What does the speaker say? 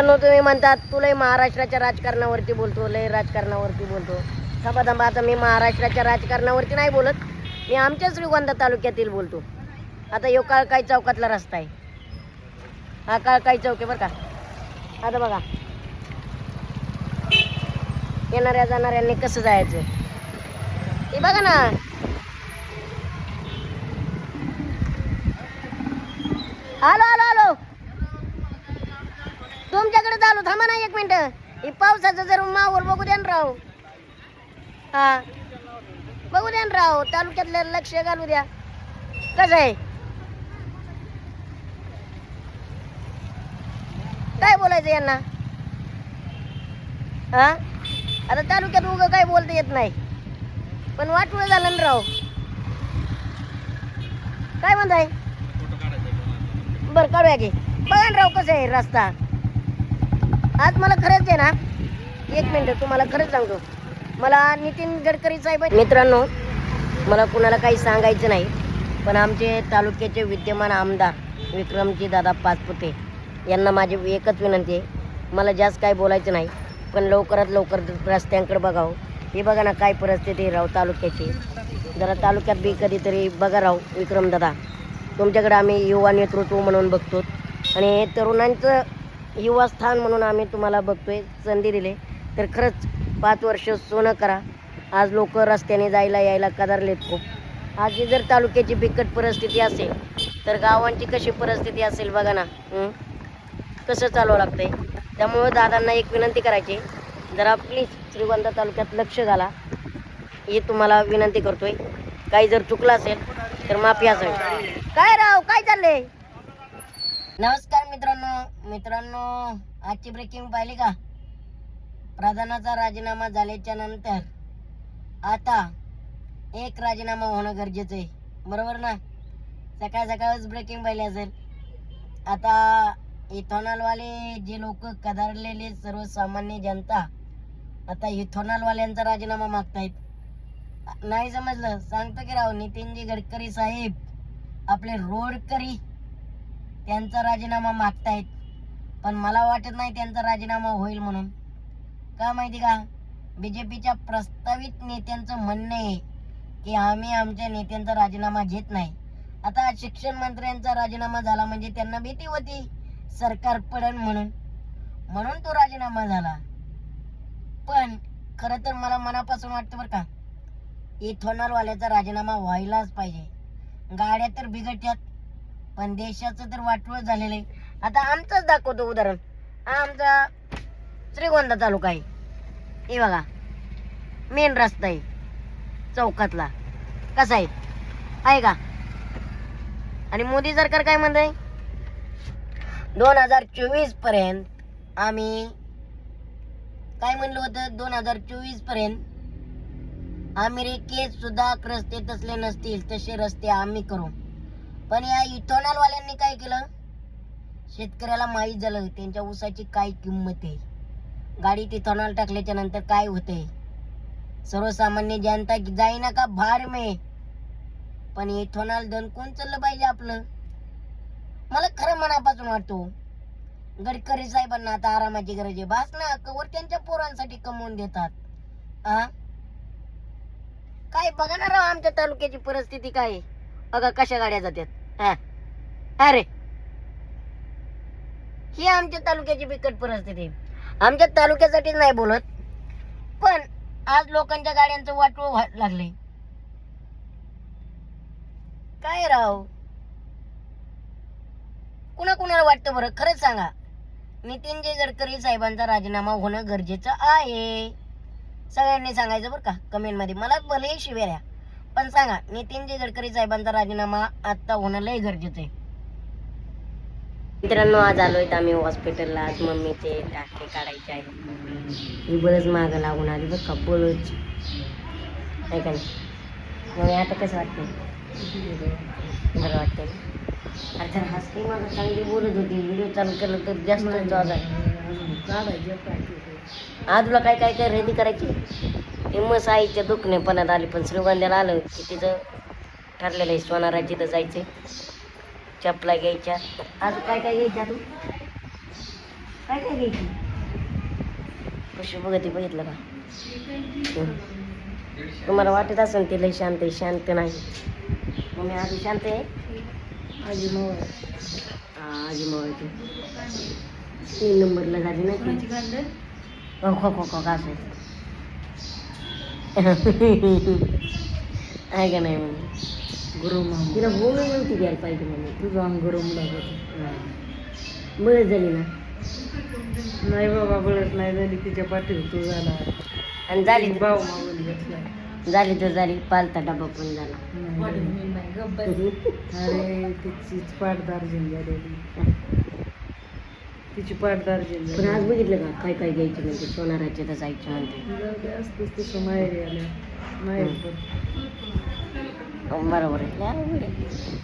तुम्ही म्हणतात तुला महाराष्ट्राच्या राजकारणावरती बोलतो, लय राजकारणावरती बोलतो. थांबा आता मी महाराष्ट्राच्या राजकारणावरती नाही बोलत, मी आमच्या श्रीगोंदा तालुक्यातील बोलतो. आता यो काळकाई चौकातला रस्ता आहे, हा काळकाई चौक आहे बरं का. आता बघा येणाऱ्या जाणाऱ्यांनी कसं जायचं ते बघा ना. आलो आलो आलो तुमच्याकडे चालू. थांबा ना एक मिनिट, ही पावसाचं जर माहोल बघू द्या ना राव. हा बघू द्या ना राव, तालुक्यातलं लक्ष घालू द्या. कसं आहे काय बोलायचं यांना? हा आता तालुक्यात उगं काय बोलता येत नाही, पण वाटवं झालं ना राव. काय म्हणताय? बरं काढूया की. बघा ना राव कसं आहे रस्ता. आज मला खरंच आहे ना, एक मिनिट तुम्हाला खरंच सांगतो, मला नितीन गडकरी साहेब. मित्रांनो मला कुणाला काही सांगायचं नाही, पण आमचे तालुक्याचे विद्यमान आमदार विक्रमजी दादा पाचपुते यांना माझी एकच विनंती आहे, मला जास्त काय बोलायचं नाही, पण लवकरात लवकर रस्त्यांकडे बघावं. हे बघा ना काय परिस्थिती राव तालुक्याची. जरा तालुक्यात बी कधीतरी बघा राव विक्रमदादा. तुमच्याकडे आम्ही युवा नेतृत्व म्हणून बघतो आणि तरुणांचं युवा स्थान म्हणून आम्ही तुम्हाला बघतोय. संधी दिली तर खरंच 5 वर्ष सोनं करा. आज लोक रस्त्याने जायला यायला कदारलेत खूप. आज जर तालुक्याची बिकट परिस्थिती असेल तर गावांची कशी परिस्थिती असेल बघा ना. कसं चालवावं लागतंय. त्यामुळं दादांना एक विनंती करायची, जरा प्लीज श्रीगोंदा तालुक्यात लक्ष घाला, ही तुम्हाला विनंती करतोय. काही जर चुकलं असेल तर माफी असावी. काय राव काय चाललंय? नमस्कार मित्रांनो आजची ब्रेकिंग पाहिली का? प्रधानाचा राजीनामा झाल्याच्या नंतर आता एक राजीनामा होणं गरजेचं आहे, बरोबर ना? सकाळच ब्रेकिंग पाहिली असेल. आता इथॉनॉलवाले जे लोक कदारलेले सर्वसामान्य जनता आता इथॉनॉलवाल्यांचा राजीनामा मागतायत. नाही समजलं सांगतो की राव, नितीनजी गडकरी साहेब आपले रोडकरी त्यांचा राजीनामा मागतायत, पण मला वाटत नाही त्यांचा राजीनामा होईल म्हणून. का माहिती का? बीजेपीच्या प्रस्तावित नेत्यांचं म्हणणं आहे की आम्ही आमच्या नेत्यांचा राजीनामा घेत नाही. आता शिक्षण मंत्र्यांचा राजीनामा झाला म्हणजे त्यांना भीती होती सरकार पडन म्हणून तो राजीनामा झाला. पण खरं तर मला मनापासून वाटतं बरं का, इथॉनॉलवाल्याचा राजीनामा व्हायलाच पाहिजे. गाड्या तर बिघडत्यात, पण देशाचं तर वाटवं झालेलं आहे. आता आमचंच दाखवतो उदाहरण. हा आमचा श्रीगोंदा तालुका आहे, हे बघा मेन रस्ता आहे चौकातला. कसा आहे का? आणि मोदी सरकार काय म्हणतंय, 2024 पर्यंत आम्ही काय म्हणलं होतं, 2024 पर्यंत अमेरिकेत सुद्धा रस्ते तसले नसतील तसे रस्ते आम्ही करू. पण या इथॉनॉल वाल्यांनी काय केलं, शेतकऱ्याला माहीत झालं त्यांच्या ऊसाची काय किंमत आहे. गाडीत इथॉनॉल टाकल्याच्या नंतर काय होतंय, सर्वसामान्य जनता जाईना का भार में. पण इथॉनॉल दणकून चाललं पाहिजे आपलं. मला खरं मनापासून वाटतो गडकरी साहेबांना आता आरामाची गरज आहे. बास ना, कवर त्यांच्या पोरांसाठी कमवून देतात. काय बघा ना राव आमच्या तालुक्याची परिस्थिती काय आहे. बघा कशा गाड्या जातात. अरे ही आमच्या तालुक्याची बिकट परिस्थिती. आमच्या तालुक्यासाठीच नाही बोलत, पण आज लोकांच्या गाड्यांचं वाटवं व्हायला लागले. काय राव कुणाला वाटतं बरं खरंच सांगा? नितीनजी गडकरी साहेबांचा राजीनामा होणं गरजेचं आहे. सगळ्यांनी सांगायचं बरं का कमेंट मध्ये. मला भले शिव्या पण सांगा, नितीनजी गडकरी साहेबांचा राजीनामा आता होणं लय गरजेचं आहे. मित्रांनो आज आलोय आम्ही हॉस्पिटलला. आज मम्मीचे टाके काढायचे आहे. ही बरंच मागं लागून आली बरं का, बोलच नाही का. मग आता कसं वाटतं? बरं वाटतंय. अरे हसकी मला चांगली बोलत होती, व्हिडिओ चालू केलं तर जास्त आज तुला काय काय रेडी करायची. हिम्मत आईच्या दुखणेपणात आली, पण श्रीगोंद्याला आलं की तिथं ठरलेलं आहे सोनारा तिथं जायचं, चपला घ्यायच्या. आज काय काय घ्यायच्या तू? काय काय घ्यायची कशी बघते बघितलं का तुम्हाला वाटत असेल ते लय शांत आहे, शांत नाही. मग आधी शांत आहे. आजी मऊ आजी मवायची 3 नंबरला झाली ना ती. खो खो खो असं आहे का नाही म्हणून गरम तिला बोलून नव्हती द्यायला पाहिजे म्हणून तुझं अंग गरम लागत बळच झाली ना. नाही बाबा बळच नाही झाली तिच्या पाठीवर तू झाला आणि झाली भाऊ मागून घेतला झाली तर झाली पालता डबा पण झाला. अरे तिचीच पाठ दार्जिन झालेली तिची पाठ दार्जिन पण आज बघितलं का काय काय घ्यायची म्हणते सोनाराचे तर जायचे म्हणते असतेच तसं माहेरी आल्या माहेर पण बरोबर आहे.